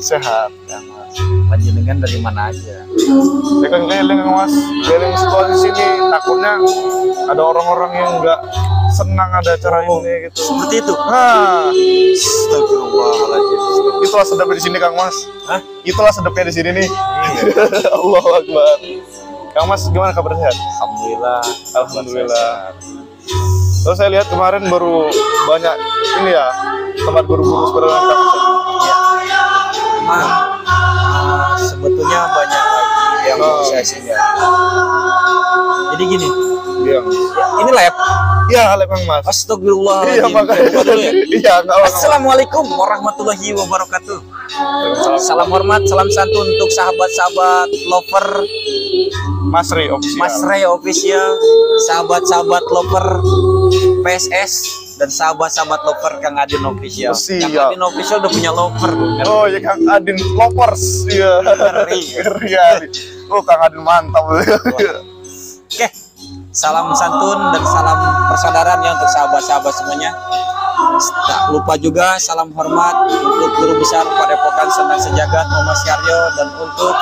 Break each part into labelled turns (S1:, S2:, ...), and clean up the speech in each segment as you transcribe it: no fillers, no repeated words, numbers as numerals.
S1: sehat.
S2: Ya, Mas. Panjenengan dari mana aja?
S1: Keliling Mas, keliling situasi sini. Takutnya ada orang-orang yang nggak senang ada acara ini gitu.
S2: Seperti itu.
S1: Nah,
S2: Astagfirullahaladzim.
S1: itulah sedapnya di sini Kang Mas.
S2: Hah?
S1: Itulah sedapnya di sini nih.
S2: Iya.
S1: Allahu Akbar. Kang Mas gimana kabar sehat?
S2: Alhamdulillah.
S1: Alhamdulillah. Terus saya lihat kemarin baru banyak ini ya tempat guru-guru sepeda Kang Mas.
S2: Ya. Memang sebetulnya banyak lagi yang mau saya singgah. Jadi gini,
S1: Iya.
S2: ini lab.
S1: Iya, Kang Mas. Iya,
S2: Astagfirullahaladzim.
S1: makanya.
S2: Buka dulu ya.
S1: Iya, enggak apa-apa.
S2: Assalamualaikum warahmatullahi wabarakatuh. Salam hormat, salam santun untuk sahabat-sahabat lover
S1: Mas Ray official.
S2: Mas Ray official, sahabat-sahabat lover PSS dan sahabat-sahabat lover Kang Adin official.
S1: Siap.
S2: Kang Adin official udah punya lover.
S1: Oh ya Kang Adin lovers. Iya.
S2: Ngeri.
S1: Iya. Oh Kang Adin mantap.
S2: Oke, salam santun dan salam persaudaraan ya untuk sahabat-sahabat semuanya. Tak lupa juga salam hormat untuk guru besar Padepokan Sendang Sejagat Muhammad Syaryo dan untuk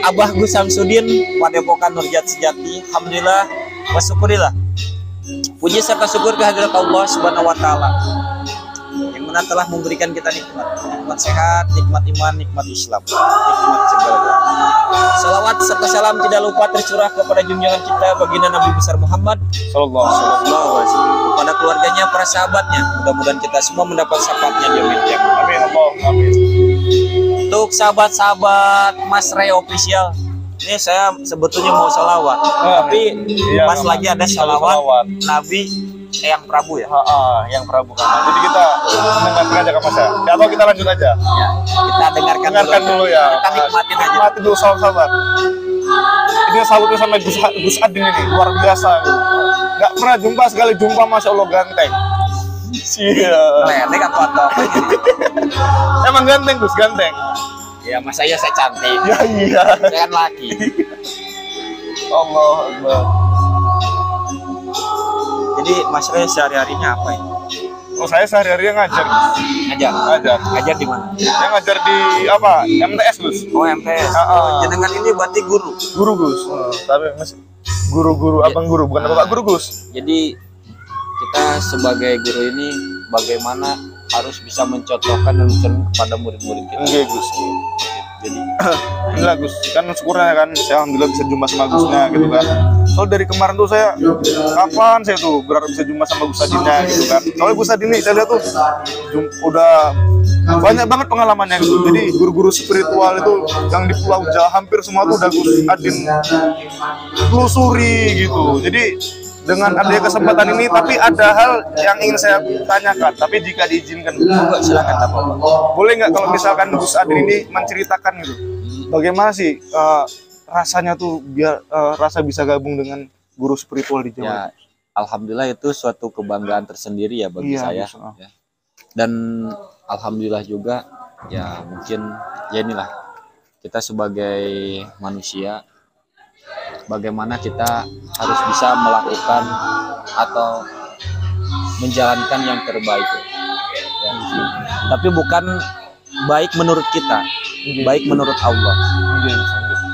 S2: Abah Gus Samsudin Padepokan Nurjat Sejati. Alhamdulillah wa syukurillah. Puji serta syukur kehadirat Allah Subhanahu wa taala yang mana telah memberikan kita nikmat sehat, nikmat iman, nikmat Islam, nikmat segala. Salawat serta salam tidak lupa tercurah kepada junjungan kita baginda Nabi besar Muhammad
S1: Sallallahu alaihi
S2: wasallam, kepada keluarganya, para sahabatnya. Mudah-mudahan kita semua mendapat syafaatnya di yaumil qiyamah.
S1: Amin Allah. Amin.
S2: Untuk sahabat-sahabat Mas Ray official, ini saya sebetulnya mau salawat, tapi
S1: iya,
S2: pas lagi ada salawat Nabi yang Prabu ya.
S1: Yang Prabu Kang. Jadi kita dengarkan aja Kang Mas ya. Atau kita lanjut aja.
S2: Ya, kita dengarkan
S1: Dulu ya.
S2: Kita nikmatin aja.
S1: Nikmatin dulu sahabat. Ini salutnya sama Gus Adin ini luar biasa. Gak pernah jumpa, sekali jumpa Masya Allah ganteng. Siap.
S2: Lelek atau apa ini?
S1: Emang ganteng Gus, ganteng.
S2: Ya mas saya cantik.
S1: Ya iya.
S2: Saya kan laki.
S1: Allah Akbar.
S2: Jadi Mas Ray sehari-harinya apa ini?
S1: Oh saya sehari-harinya ngajar.
S2: Ngajar di mana?
S1: Saya ngajar di apa? MTS Gus.
S2: Oh MTS. Jenengan ini berarti guru.
S1: Guru Gus. Tapi masih guru-guru, abang guru, bukan bapak guru Gus.
S2: Jadi kita sebagai guru ini bagaimana harus bisa mencontohkan dan mencermin kepada murid-murid kita.
S1: Enggak Gus.
S2: Jadi
S1: Alhamdulillah Gus, kan syukurnya kan saya alhamdulillah bisa jumpa sama Gusnya gitu kan. Soal dari kemarin tuh saya kapan saya tuh berharap bisa jumpa sama Gus Adinnya gitu kan. Soalnya Gus Adin ini saya lihat tuh udah banyak banget pengalamannya gitu. Jadi guru-guru spiritual itu yang di Pulau Jawa hampir semua tuh udah Gus Adin telusuri gitu. Jadi dengan adanya kesempatan ini, tapi ada hal yang ingin saya tanyakan. Tapi jika diizinkan,
S2: silakan tak apa-apa.
S1: Boleh nggak kalau misalkan Gus Adin ini menceritakan gitu, bagaimana sih rasanya tuh biar rasa bisa gabung dengan guru spiritual di Jawa?
S2: Ya, alhamdulillah itu suatu kebanggaan tersendiri ya bagi saya. Ya. Dan alhamdulillah juga ya mungkin ya inilah kita sebagai manusia. Bagaimana kita harus bisa melakukan atau menjalankan yang terbaik ya. Tapi bukan baik menurut kita, baik menurut Allah.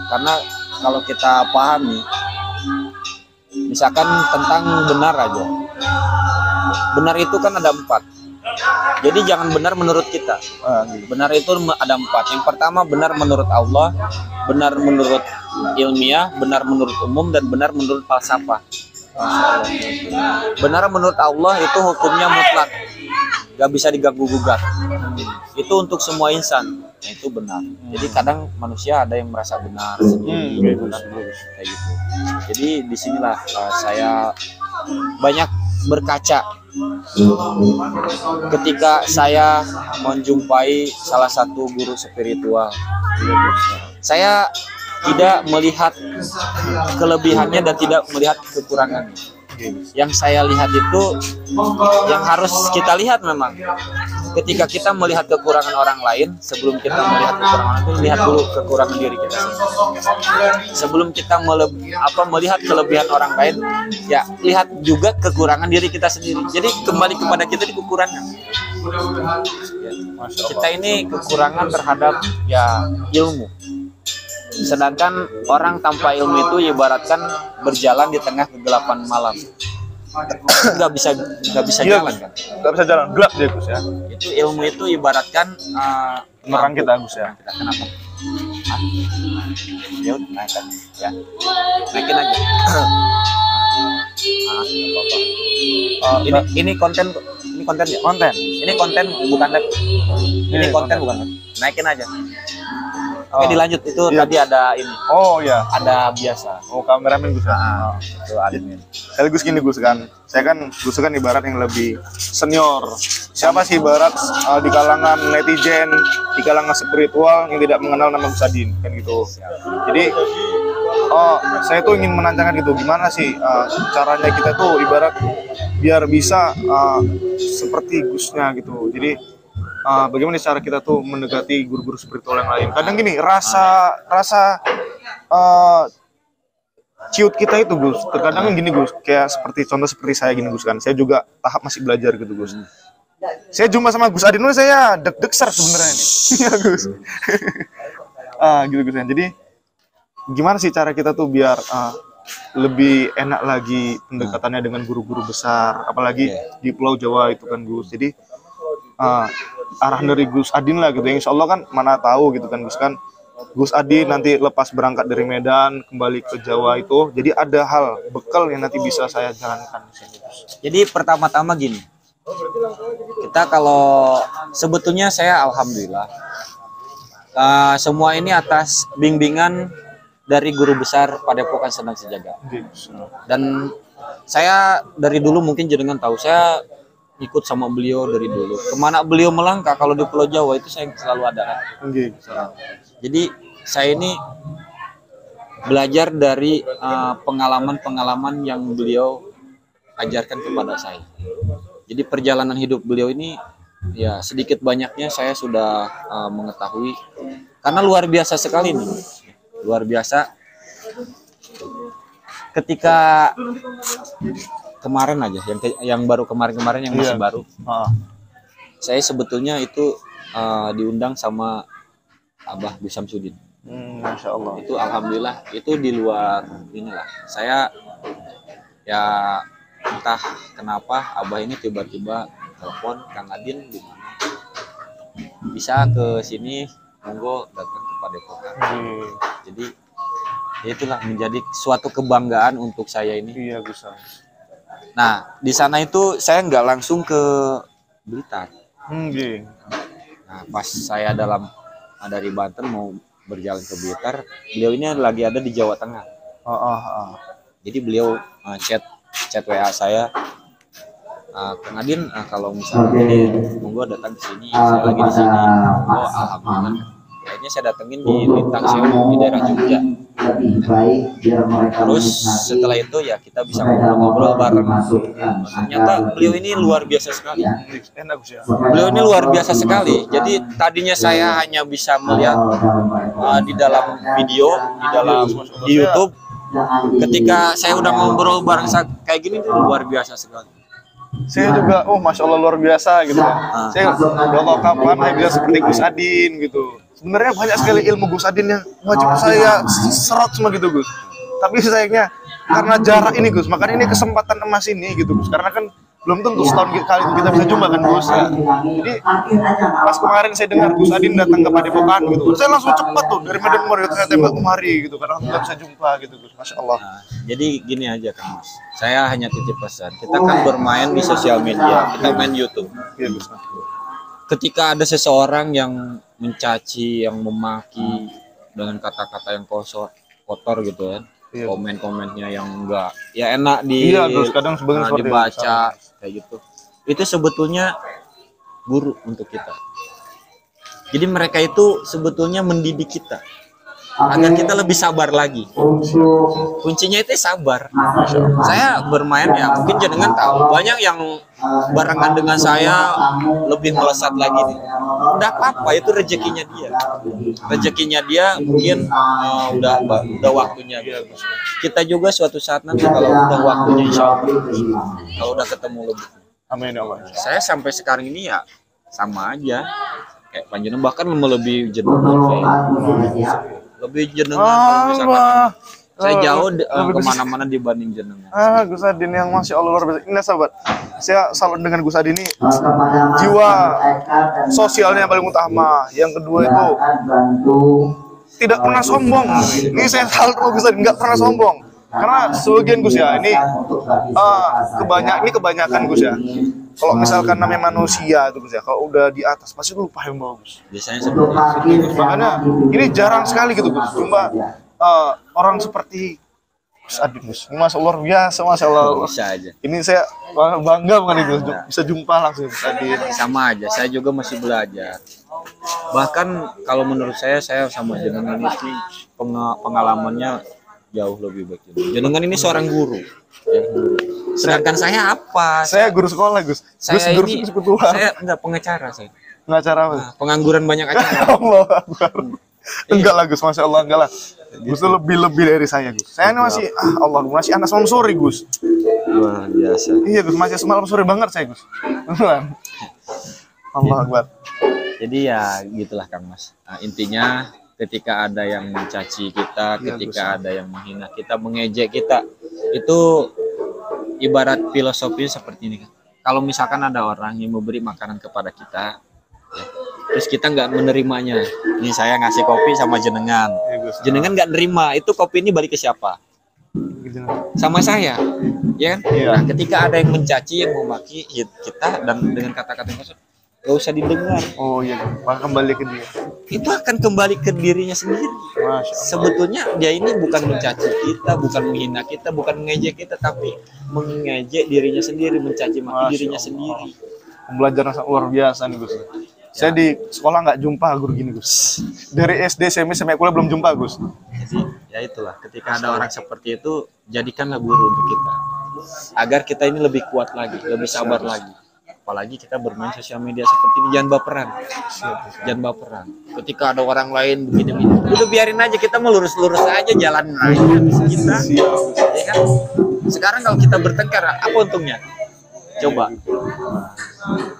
S2: Karena kalau kita pahami misalkan tentang benar aja, benar itu kan ada 4. Jadi jangan benar menurut kita. Benar itu ada 4. Yang pertama benar menurut Allah, benar menurut ilmiah, benar menurut umum, dan benar menurut falsafah. Benar menurut Allah itu hukumnya mutlak, gak bisa diganggu-gugat. Itu untuk semua insan, itu benar. Jadi kadang manusia ada yang merasa benar sendiri, benar kayak gitu. Jadi disinilah saya banyak berkaca ketika saya menjumpai salah satu guru spiritual. Saya tidak melihat kelebihannya dan tidak melihat kekurangannya. Yang saya lihat itu yang harus kita lihat memang. Ketika kita melihat kekurangan orang lain, sebelum kita melihat kekurangan itu, lihat dulu kekurangan diri kita sendiri. Sebelum kita melihat kelebihan orang lain, ya lihat juga kekurangan diri kita sendiri. Jadi kembali kepada kita di kekurangan. Ya.
S1: Masya
S2: Kita
S1: Allah.
S2: ini kekurangan terhadap ya ilmu. Sedangkan orang tanpa ilmu itu ibaratkan berjalan di tengah kegelapan malam. nggak bisa
S1: Iya,
S2: jalan kan.
S1: nggak bisa jalan, gelap dia Gus ya.
S2: Itu ilmu itu ibaratkan
S1: Penerang
S2: lampu.
S1: kita Gus ya.
S2: Kita kenapa? Ya udah naikkan ya. Naikin aja.
S1: Oh,
S2: Ini konten ya?
S1: konten.
S2: Ini konten bukan live. Ini konten bukan live. Naikin aja. Oke,
S1: Oh.
S2: dilanjut itu
S1: Iya.
S2: tadi ada ini,
S1: Oh ya.
S2: ada biasa.
S1: Oh, kameramen Gus ya. Oh.
S2: Itu admin.
S1: Sekaligus gini Gus kan, Gus kan ibarat yang lebih senior. Siapa sih ibarat di kalangan netizen, di kalangan spiritual yang tidak mengenal nama Gus Adin kan gitu. Jadi saya tuh ingin menanyakan gitu, gimana sih caranya kita tuh ibarat biar bisa seperti Gusnya gitu. Jadi bagaimana cara kita tuh mendekati guru-guru spiritual yang lain. Kadang gini, rasa ciut kita itu Gus, terkadang gini Gus, kayak contoh seperti saya gini Gus kan, saya juga tahap masih belajar gitu Gus. Saya jumpa sama Gus Adin, saya deg-degsar sebenarnya nih. Iya Gus. Gitu Gus kan. Jadi gimana sih cara kita tuh biar lebih enak lagi pendekatannya dengan guru-guru besar, apalagi di Pulau Jawa itu kan Gus. Jadi arahan dari Gus Adin lah gitu, insya Allah kan mana tahu gitu kan Gus kan. Gus Adin nanti lepas berangkat dari Medan kembali ke Jawa itu, jadi ada hal bekal yang nanti bisa saya jalankan di sini.
S2: Jadi pertama-tama gini, kita kalau sebetulnya saya alhamdulillah semua ini atas bimbingan dari guru besar Padepokan Sendang Sejagat. Dan saya dari dulu mungkin jenengan tahu, saya ikut sama beliau dari dulu. Kemana beliau melangkah kalau di Pulau Jawa itu saya selalu ada kan. Jadi saya ini belajar dari pengalaman-pengalaman yang beliau ajarkan kepada saya. Jadi perjalanan hidup beliau ini ya sedikit banyaknya saya sudah mengetahui, karena luar biasa sekali nih, luar biasa. Ketika kemarin aja, yang baru kemarin yang masih baru, saya sebetulnya itu diundang sama Abah Gus Samsudin.
S1: Masya Allah.
S2: Itu alhamdulillah itu di luar inilah. Saya ya entah kenapa Abah ini tiba-tiba telepon, Kang Adin di mana? Bisa ke sini, monggo datang ke Padepokan. Jadi ya itulah menjadi suatu kebanggaan untuk saya ini.
S1: Iya Gus.
S2: Nah, di sana itu saya nggak langsung ke Blitar. Nah, pas saya dari Banten mau berjalan ke Blitar, beliau ini lagi ada di Jawa Tengah. Jadi beliau chat WA saya, Kang Adin, kalau misalnya monggo datang ke sini, saya lagi di sini. Oh, alhamdulillah. Akhirnya saya datengin di Lintang Sewu di daerah Jogja. Terus setelah itu ya kita bisa ngobrol-ngobrol bareng. Ternyata beliau ini luar biasa sekali. Beliau ini luar biasa sekali. Jadi tadinya saya hanya bisa melihat di dalam video, di YouTube. Ketika saya udah ngobrol bareng kayak gini tuh luar biasa sekali.
S1: Saya juga, Masya Allah luar biasa gitu kan. Saya udah tahu kapan saya bisa seperti Gus Adin gitu. Sebenarnya banyak sekali ilmu Gus Adin yang wajib saya serot semua gitu Gus. Tapi sayangnya karena jarak ini Gus, makanya ini kesempatan emas ini gitu Gus. Karena kan belum tentu setahun kali kita bisa jumpa kan Gus ya. Jadi pas kemarin saya dengar Gus Adin datang ke Padepokan gitu, saya langsung cepat tuh dari Medan kemarin saya tembak kemari gitu karena nggak bisa jumpa gitu Gus. Masya Allah.
S2: Nah, jadi gini aja Kang Mas, saya hanya titip pesan. Kita kan bermain di sosial media, kita main YouTube.
S1: Iya Gus.
S2: Ketika ada seseorang yang mencaci, yang memaki dengan kata-kata yang kotor gitu kan, komen-komennya yang enggak ya enak
S1: kadang
S2: dibaca kayak gitu, itu sebetulnya buruk untuk kita. Jadi mereka itu sebetulnya mendidik kita agar kita lebih sabar lagi. Kuncinya itu sabar. Saya bermain ya mungkin jenengan tahu banyak yang barengan dengan saya lebih melesat lagi nih. Udah apa itu rezekinya dia mungkin udah waktunya. Kita juga suatu saat nanti kalau udah waktunya insya Allah, kalau udah ketemu lebih.
S1: Amin ya Allah.
S2: Saya sampai sekarang ini ya sama aja kayak panjenengan, bahkan lebih jenengan lebih jenengan kalau misalkan saya jauh kemana-mana dibanding jenengan.
S1: Gus Adin yang masya Allah luar biasa. Ini sahabat, saya salut dengan Gus Adin ini, jiwa sosialnya yang paling utama. Yang kedua itu tidak pernah sombong. Ini saya salut sama Gus Adin, nggak pernah sombong. Karena sebagian Gus ya, ini kebanyakan Gus ya. Kalau misalkan namanya manusia itu Gus ya, kalau udah di atas pasti lupa yang bagus.
S2: Biasanya seperti itu.
S1: Makanya ini jarang sekali gitu Gus. Cuma orang seperti Gus Adin Gus, ini masya Allah luar biasa, masya Allah.
S2: Bisa aja.
S1: Ini saya bangga banget Gus, bisa jumpa langsung Gus Adin.
S2: Sama aja, saya juga masih belajar. Bahkan kalau menurut saya sama jenengan ini pengalamannya jauh lebih baik. Jenengan ini seorang guru. Ya, guru. Sedangkan saya apa?
S1: Saya guru sekolah Gus.
S2: Saya
S1: guru
S2: ini
S1: sekutuan.
S2: saya enggak pengacara saya.
S1: Pengacara apa?
S2: Nah, pengangguran banyak acara.
S1: Allah Akbar. Enggak lah Gus, masya Allah enggak lah. Gus tuh lebih dari saya Gus. Saya ini masih Allah masih anak semalam sore Gus.
S2: Luar biasa.
S1: Iya Gus, masih semalam sore banget saya Gus. Allah Akbar.
S2: Jadi ya gitulah Kang Mas. Nah, intinya ketika ada yang mencaci kita, ketika ada yang menghina kita, mengejek kita, itu ibarat filosofi seperti ini. Kalau misalkan ada orang yang memberi makanan kepada kita, ya, terus kita nggak menerimanya, ini saya ngasih kopi sama jenengan, jenengan nggak nerima, itu kopi ini balik ke siapa? Sama saya, ya kan? Nah, ketika ada yang mencaci, yang memaki kita dan dengan kata-kata yang maksud, gak usah didengar.
S1: Oh iya, maka kembali ke dia.
S2: Itu akan kembali ke dirinya sendiri. Sebetulnya dia ini bukan mencaci kita, bukan menghina kita, bukan mengejek kita, tapi mengejek dirinya sendiri, mencaci maki dirinya sendiri.
S1: Pembelajaran luar biasa nih Gus. Saya di sekolah nggak jumpa guru gini Gus. Dari SD sampai kuliah belum jumpa Gus.
S2: Jadi ya itulah, ketika ada orang seperti itu, jadikanlah guru untuk kita, agar kita ini lebih kuat lagi, lebih sabar lagi. Apalagi kita bermain sosial media seperti ini, jangan baperan. Jangan baperan. Ketika ada orang lain begini-begini, udah biarin aja, kita melurus-lurus aja, jalanin aja kita. Ya kan? Sekarang kalau kita bertengkar, apa untungnya? Coba.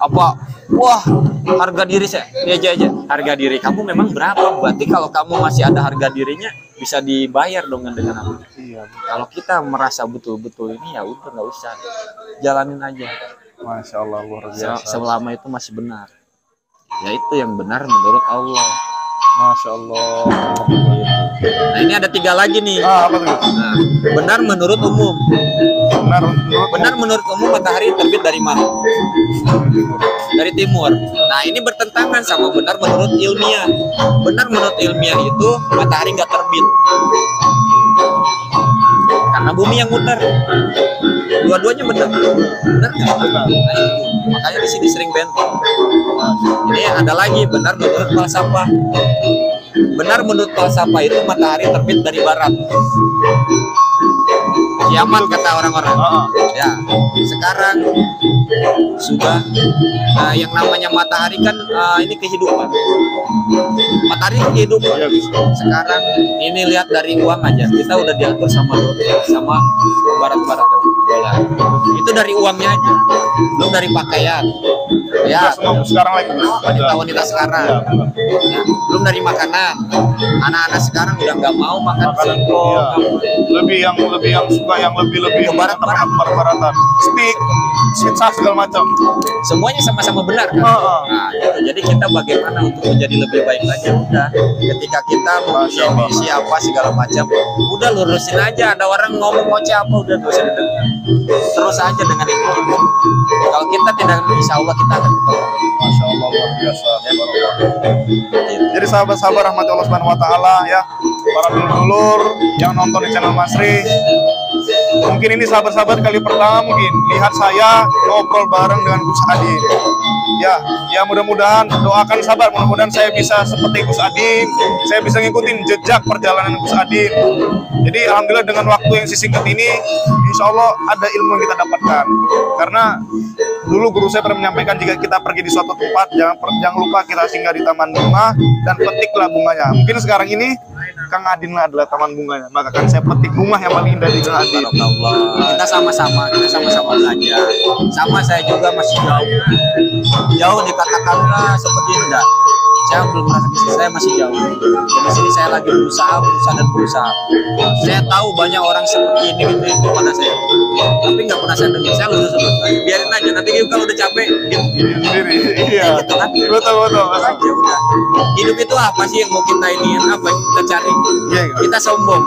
S2: Apa? Wah, harga diri saya. Ya aja. Harga diri kamu memang berapa? Berarti kalau kamu masih ada harga dirinya, bisa dibayar dong dengan apa? Iya. Kalau kita merasa betul-betul ini, ya udah nggak usah. Jalanin aja.
S1: Masya Allah luar biasa.
S2: Selama itu masih benar, ya itu yang benar menurut Allah.
S1: Masya Allah.
S2: Nah ini ada 3 lagi nih.
S1: Apa tuh?
S2: Nah, benar menurut umum. Benar menurut umum matahari terbit dari mana? Dari timur. Nah ini bertentangan sama benar menurut ilmiah. Benar menurut ilmiah itu matahari nggak terbit karena bumi yang muter. Dua-duanya benar nggak? Nah, makanya di sini sering benteng. Ini ada lagi benar menurut falsafah. Benar menurut falsafah itu matahari terbit dari barat. Kiamat kata orang-orang. Ya, sekarang sudah yang namanya matahari kan ini kehidupan. Matahari kehidupan. Sekarang ini lihat dari uang aja, kita udah diatur sama barat-barat dolar. Itu dari uangnya aja, belum dari pakaian. Ya,
S1: sekarang lagi
S2: wanita sekarang. Ya, belum dari makanan. Anak-anak sekarang udah nggak mau makan singkong.
S1: Lebih yang suka yang lebih
S2: ke
S1: barat-baratan, stick, pizza segala macam.
S2: Semuanya sama-sama benar kan? Nah, gitu. Jadi kita bagaimana untuk menjadi lebih baik lagi? Udah, ketika kita mempunyai misi apa segala macam, udah lurusin aja. Ada orang ngomong ngoceh apa, udah gak usah didengar. Terus aja dengan itu kita. Kalau kita tidak, insya Allah kita akan ketemu.
S1: Masya Allah luar biasa. Jadi sahabat-sahabat rahmat Allah Subhanahu Wa Taala ya, para dulur yang nonton di channel Masri, mungkin ini sahabat-sahabat kali pertama mungkin lihat saya ngobrol bareng dengan Gus Adin. Ya mudah-mudahan doakan sahabat, mudah-mudahan saya bisa seperti Gus Adin, saya bisa ngikutin jejak perjalanan Gus Adin. Jadi alhamdulillah dengan waktu yang singkat ini, insya Allah ada ilmu yang kita dapatkan. Karena dulu guru saya pernah menyampaikan jika kita pergi di suatu tempat, jangan lupa kita singgah di taman bunga dan petiklah bunganya. Mungkin sekarang ini Kang Adin adalah taman bunganya, maka akan saya petik bunga yang paling indah di Kang Adin.
S2: Barakallah. Kita sama-sama belajar. Sama saya juga masih jauh dikatakanlah seperti enggak. Saya belum merasa bisnis saya masih jauh. Jadi sini saya lagi berusaha. Saya tahu banyak orang seperti ini gitu pada saya, tapi nggak pernah saya dengar. Saya lulus biarin aja. Nanti kalau udah capek,
S1: Sendiri, iya.
S2: gitu kan?
S1: Betul.
S2: Aja udah. Hidup itu apa sih yang mau kita iniin? Apa yang kita cari?
S1: Iya.
S2: Kita sombong.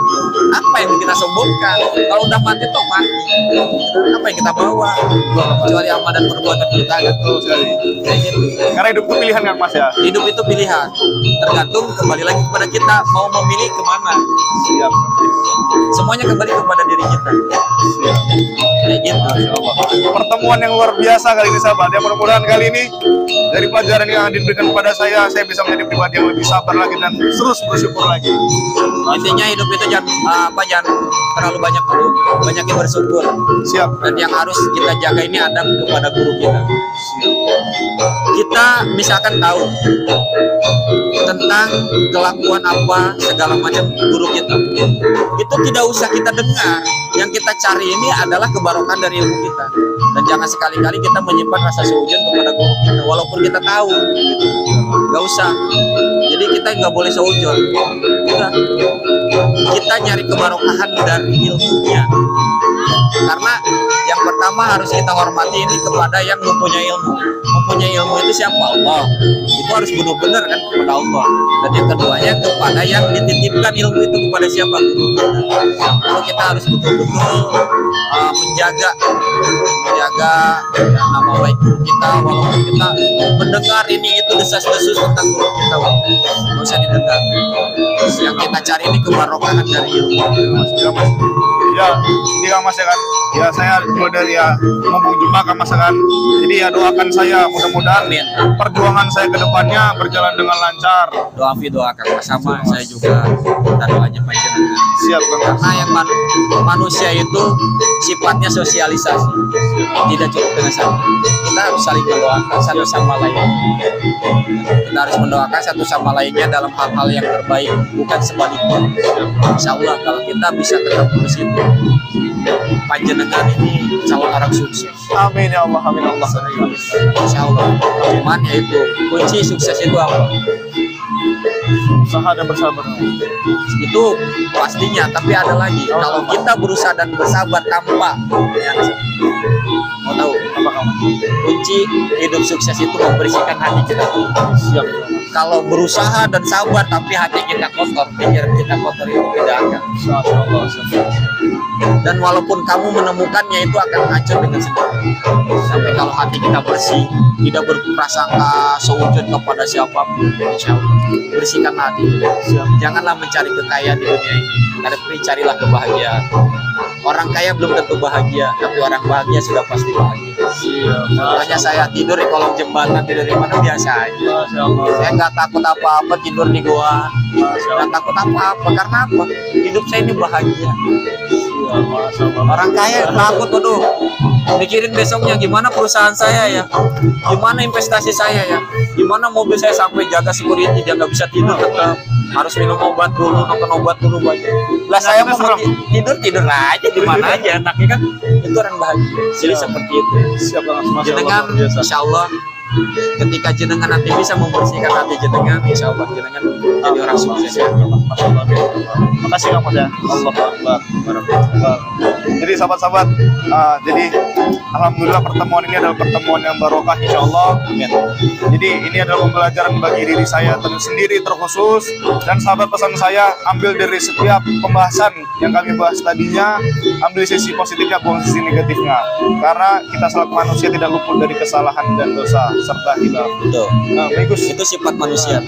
S2: Apa yang kita sombongkan? Kalau udah mati toh mati. Apa yang kita bawa? Kecuali amal dan perbuatan kita kan. Kayak gitu.
S1: Karena hidup itu pilihan kan Mas ya.
S2: Hidup itu pilihan, tergantung kembali lagi kepada kita mau memilih kemana.
S1: Siap.
S2: Semuanya kembali kepada diri kita. Kayak gitu.
S1: Pertemuan yang luar biasa kali ini sahabat. Ya mudah-mudahan kali ini dari pelajaran yang Adin berikan kepada saya bisa menjadi pribadi yang lebih sabar lagi dan terus bersyukur lagi.
S2: Intinya hidup itu jangan terlalu banyak keluh, banyakin bersyukur.
S1: Siap.
S2: Dan yang harus kita jaga ini adab kepada guru kita. Kita misalkan tahu tentang kelakuan apa segala macam guru kita, itu tidak usah kita dengar. Yang kita cari ini adalah kebarokan dari ilmu kita. Dan jangan sekali-kali kita menyimpan rasa seujun kepada guru kita, walaupun kita tahu gitu. Gak usah. Jadi kita nggak boleh seujun. Kita nyari kebarokahan dari ilmunya. Karena yang pertama harus kita hormati ini kepada yang mempunyai ilmu. Mempunyai ilmu itu siapa? Allah. Itu harus benar-benar kan kepada Allah. Dan yang keduanya kepada yang dititipkan ilmu itu kepada siapa? Lalu kita harus betul-betul menjaga nama baik guru kita, walaupun kita mendengar ini itu desas-desus tentang guru kita, nggak usah didengar. Yang kita cari ini kebarokahan dari ilmu.
S1: Ya, ini Kang Mas ya kan. Ya saya juga dari ya mumpung jumpa Kang Mas ya kan. Jadi ya doakan saya mudah-mudahan perjuangan saya ke depannya berjalan dengan lancar.
S2: Doakan sama saya juga minta doanya panjenengan.
S1: Siap Kang Mas.
S2: Karena yang manusia itu sifatnya sosialisasi, tidak cukup dengan satu. Kita harus saling mendoakan satu sama lain. Kita harus mendoakan satu sama lainnya dalam hal-hal yang terbaik, bukan sebaliknya. Insya Allah kalau kita bisa ketemu di situ, panjenengan ini calon orang sukses.
S1: Amin ya Allah, amin Allah.
S2: Insya Allah. Cuman yaitu kunci sukses itu apa?
S1: Usaha dan bersabar.
S2: Itu pastinya, tapi ada lagi. Kalau kita berusaha dan bersabar tanpa mau tahu
S1: Apa Kang?
S2: kunci hidup sukses itu membersihkan hati kita.
S1: Siap.
S2: Kalau berusaha dan sabar tapi hati kita kotor, pikiran kita kotor, itu tidak akan.
S1: Masya Allah.
S2: Dan walaupun kamu menemukannya itu akan hancur dengan sendiri. Sampai kalau hati kita bersih, tidak berprasangka seujud kepada siapapun, insya Allah bersihkan hati. Janganlah mencari kekayaan di dunia ini, tapi carilah kebahagiaan. Orang kaya belum tentu bahagia, tapi orang bahagia sudah pasti bahagia. Contohnya saya tidur di kolong jembatan, tidur di mana biasa aja. Saya nggak takut apa-apa tidur di goa, nggak takut apa-apa. Karena apa? Hidup saya ini bahagia. Orang kaya takut, aduh, mikirin besoknya gimana perusahaan saya ya, gimana investasi saya ya, gimana mobil saya sampai jaga security dia nggak bisa tidur, tetap harus minum obat dulu, makan obat dulu banyak. Lah saya mau tidur aja di mana aja, enaknya kan itu orang bahagia. Jadi seperti itu.
S1: Siap Kang.
S2: Jenengan, insya Allah ketika jenengan nanti bisa membersihkan hati jenengan, insya Allah jenengan jadi orang sukses ya.
S1: Makasih Kang Mas ya. Allah Akbar. Jadi sahabat-sahabat, jadi alhamdulillah pertemuan ini adalah pertemuan yang barokah insya Allah. Jadi ini adalah pembelajaran bagi diri saya sendiri terkhusus, dan sahabat pesan saya ambil dari setiap pembahasan yang kami bahas tadinya, ambil sisi positifnya, buang sisi negatifnya. Karena kita selaku manusia tidak luput dari kesalahan dan dosa serta hilaf.
S2: Betul.
S1: Nah, bagus.
S2: Itu sifat manusia.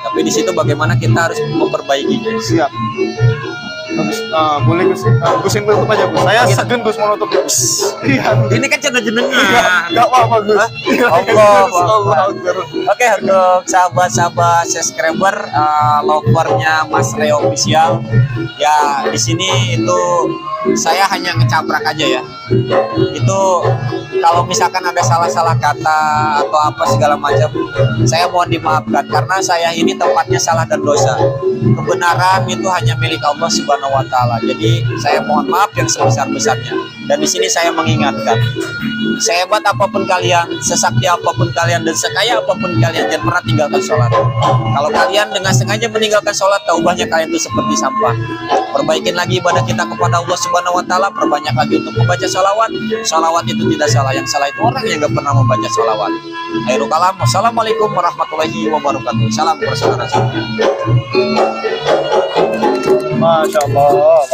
S2: Tapi di situ bagaimana kita harus memperbaikinya.
S1: Siap. Gus, boleh Gus, Gus yang tutup aja Gus. Saya segen Gus mau nutup Gus. Iya.
S2: Ini kan channel jenengnya.
S1: Enggak apa-apa Gus.
S2: Allah. Oke, untuk sahabat-sahabat subscriber, lovernya Mas Reo Official, ya di sini itu saya hanya ngecaprak aja ya. Itu kalau misalkan ada salah-salah kata atau apa segala macam, saya mohon dimaafkan karena saya ini tempatnya salah dan dosa. Kebenaran itu hanya milik Allah Subhanahu wa taala. Jadi saya mohon maaf yang sebesar-besarnya. Dan di sini saya mengingatkan, sehebat apapun kalian, sesakti apapun kalian, dan sekaya apapun kalian, jangan pernah tinggalkan sholat. Kalau kalian dengan sengaja meninggalkan sholat, taubahnya kalian itu seperti sampah. Perbaikin lagi ibadah kita kepada Allah Subhanahu wa taala, perbanyak lagi untuk membaca sholawat. Sholawat itu tidak salah, yang salah itu orang yang gak pernah membaca sholawat. Akhirul kalam, wassalamualaikum warahmatullahi wabarakatuh. Salam persaudaraan.
S1: Masya Allah.